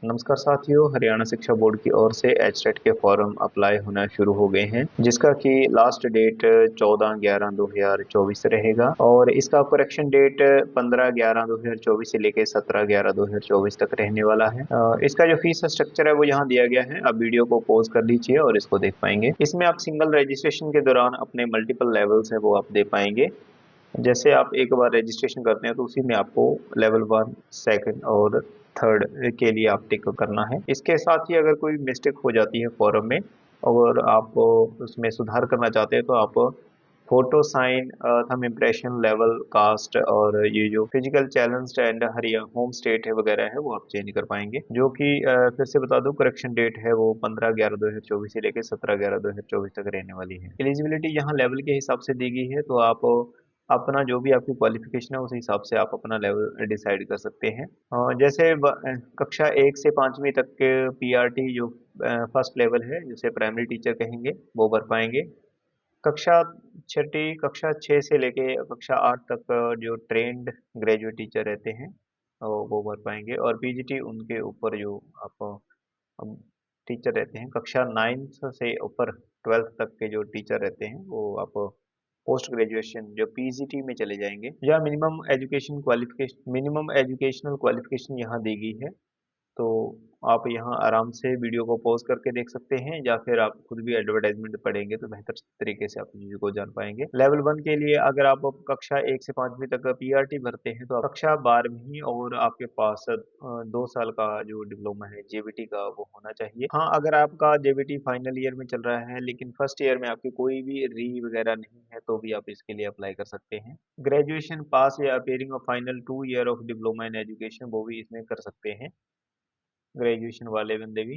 नमस्कार साथियों, हरियाणा शिक्षा बोर्ड की ओर से एचटेट के फॉर्म अप्लाई होना शुरू हो गए हैं, जिसका कि लास्ट डेट 14/11/2024 रहेगा और इसका करेक्शन डेट 15/11/2024 से लेकर 17/11/2024 तक रहने वाला है। इसका जो फीस स्ट्रक्चर है वो यहाँ दिया गया है। आप वीडियो को पॉज कर लीजिए और इसको देख पाएंगे। इसमें आप सिंगल रजिस्ट्रेशन के दौरान अपने मल्टीपल लेवल्स है वो आप दे पाएंगे। जैसे आप एक बार रजिस्ट्रेशन करते हैं तो उसी में आपको लेवल 1, सेकंड और थर्ड के लिए आप टिक करना है। इसके साथ ही अगर कोई मिस्टेक हो जाती है फॉर्म में और आप उसमें सुधार करना चाहते हैं तो आप photo sign, thumb impression, level, caste और ये जो फिजिकल चैलेंज एंड हरिया होम स्टेट है वगैरह है वो आप चेंज कर पाएंगे। जो कि फिर से बता दूं, करेक्शन डेट है वो 15/11/2024 से लेकर 17/11/2024 तक रहने वाली है। एलिजिबिलिटी यहाँ लेवल के हिसाब से दी गई है, तो आप अपना जो भी आपकी क्वालिफिकेशन है उस हिसाब से आप अपना लेवल डिसाइड कर सकते हैं। जैसे कक्षा 1 से 5वीं तक के पीआरटी जो फर्स्ट लेवल है, जिसे प्राइमरी टीचर कहेंगे, वो भर पाएंगे। कक्षा छठी कक्षा 6 से लेके कक्षा 8 तक जो ट्रेंड ग्रेजुएट टीचर रहते हैं वो भर पाएंगे। और पीजीटी उनके ऊपर जो आप टीचर रहते हैं, कक्षा 9 से ऊपर 12th तक के जो टीचर रहते हैं वो आप पोस्ट ग्रेजुएशन जो पीजीटी में चले जाएंगे। या मिनिमम एजुकेशनल क्वालिफिकेशन यहाँ दी गई है। तो आप यहाँ आराम से वीडियो को पॉज़ करके देख सकते हैं, या फिर आप खुद भी एडवर्टाइज़मेंट पढ़ेंगे तो बेहतर तरीके से आप चीज़ों को जान पाएँगे। लेवल 1 के लिए अगर आप कक्षा 1 से 5वीं तक पीआरटी भरते हैं तो आप कक्षा 12वीं और आपके पास 2 साल का जो डिप्लोमा है जेबीटी का वो होना चाहिए। हाँ, अगर आपका जेबीटी फाइनल ईयर में चल रहा है लेकिन फर्स्ट ईयर में आपकी कोई भी री वगैरह नहीं है तो भी आप इसके लिए अप्लाई कर सकते हैं। ग्रेजुएशन पास या appearing of final 2 year of diploma in education वो भी इसमें कर सकते हैं, ग्रेजुएशन वाले बंदे भी।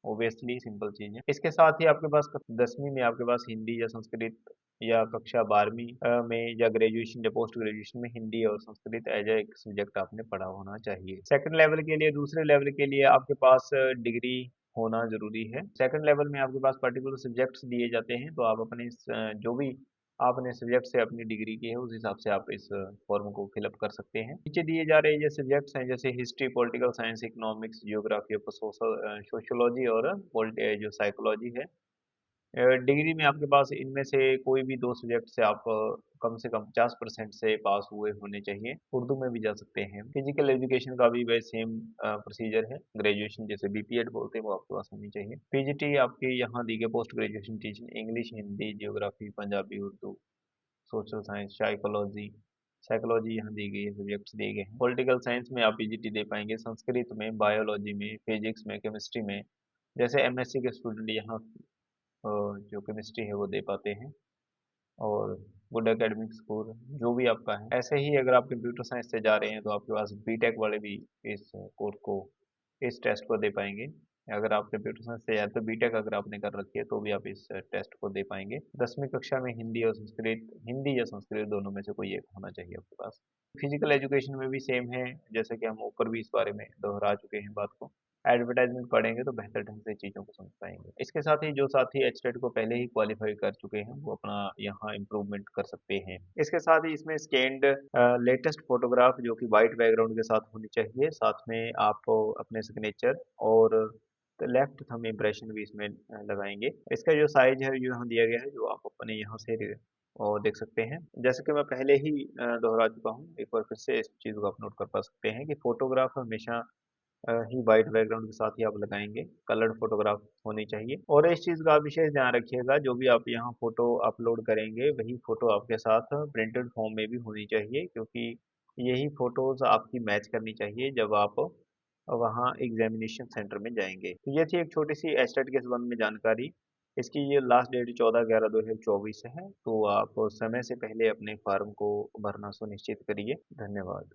ओबियसली सिंपल चीज़ है। इसके साथ ही आपके पास 10वीं में आपके पास हिंदी या संस्कृत, या कक्षा 12वीं में या ग्रेजुएशन या पोस्ट ग्रेजुएशन में हिंदी और संस्कृत एज ए एक सब्जेक्ट आपने पढ़ा होना चाहिए। सेकंड लेवल के लिए, दूसरे लेवल के लिए आपके पास डिग्री होना ज़रूरी है। सेकंड लेवल में आपके पास पर्टिकुलर सब्जेक्ट्स दिए जाते हैं, तो आप अपने जो भी आपने सब्जेक्ट से अपनी डिग्री की है उस हिसाब से आप इस फॉर्म को फिलअप कर सकते हैं। नीचे दिए जा रहे ये सब्जेक्ट्स हैं, जैसे history, political science, economics, geography, sociology और जो साइकोलॉजी है। डिग्री में आपके पास इनमें से कोई भी 2 सब्जेक्ट से आप कम से कम 50% से पास हुए होने चाहिए। उर्दू में भी जा सकते हैं। फिजिकल एजुकेशन का भी वही सेम प्रोसीजर है। ग्रेजुएशन जैसे बीपीएड बोलते हैं वो आपके पास होनी चाहिए। पीजीटी आपकी यहाँ दी गई post graduation teaching English, Hindi, geography, Punjabi, Urdu, social science, psychology psychology यहाँ दी गई है, सब्जेक्ट्स दिए गए हैं। पॉलिटिकल साइंस में आप पीजीटी दे पाएंगे। संस्कृत में, बायोलॉजी में, फिजिक्स में, केमिस्ट्री में, जैसे एमएससी के स्टूडेंट यहाँ जो केमिस्ट्री है वो दे पाते हैं। और गुड एकेडमिक स्कोर जो भी आपका है। ऐसे ही अगर आप कंप्यूटर साइंस से जा रहे हैं तो आपके पास बीटेक वाले भी इस कोर्स को, इस टेस्ट को दे पाएंगे। अगर आप कंप्यूटर साइंस से या तो बीटेक अगर आपने कर रखी है तो भी आप इस टेस्ट को दे पाएंगे। 10वीं कक्षा में हिंदी या संस्कृत दोनों में से कोई एक होना चाहिए आपके पास। फिजिकल एजुकेशन में भी सेम है, जैसे कि हम ऊपर भी इस बारे में दोहरा चुके हैं बात को। एडवर्टाइजमेंट पढ़ेंगे तो बेहतर ढंग से चीज़ों को समझ पाएंगे। इसके साथ ही जो साथी एचटेट को पहले ही क्वालिफाई कर चुके हैं वो अपना यहाँ इम्प्रूवमेंट कर सकते हैं। इसके साथ ही इसमें स्कैन्ड लेटेस्ट फोटोग्राफ जो कि वाइट बैकग्राउंड के साथ होनी चाहिए। साथ में आप अपने सिग्नेचर और लेफ्ट थंब इम्प्रेशन भी इसमें लगाएंगे। इसका जो साइज है जो यहाँ दिया गया है, जो आप अपने यहाँ से और देख सकते हैं। जैसे कि मैं पहले ही दोहरा चुका हूँ, एक बार फिर से इस चीज़ को आप नोट कर पा सकते हैं कि फोटोग्राफ हमेशा ही वाइट बैकग्राउंड के साथ ही आप लगाएंगे। कलर्ड फोटोग्राफ होनी चाहिए। और इस चीज़ का विशेष ध्यान रखिएगा, जो भी आप यहाँ फोटो अपलोड करेंगे वही फोटो आपके साथ प्रिंटेड फॉर्म में भी होनी चाहिए, क्योंकि यही फोटोज आपकी मैच करनी चाहिए जब आप वहाँ एग्जामिनेशन सेंटर में जाएंगे। तो ये थी एक छोटी सी एस्टेट के संबंध में जानकारी। इसकी ये लास्ट डेट 14/11/2024 है, तो आप समय से पहले अपने फॉर्म को भरना सुनिश्चित करिए। धन्यवाद।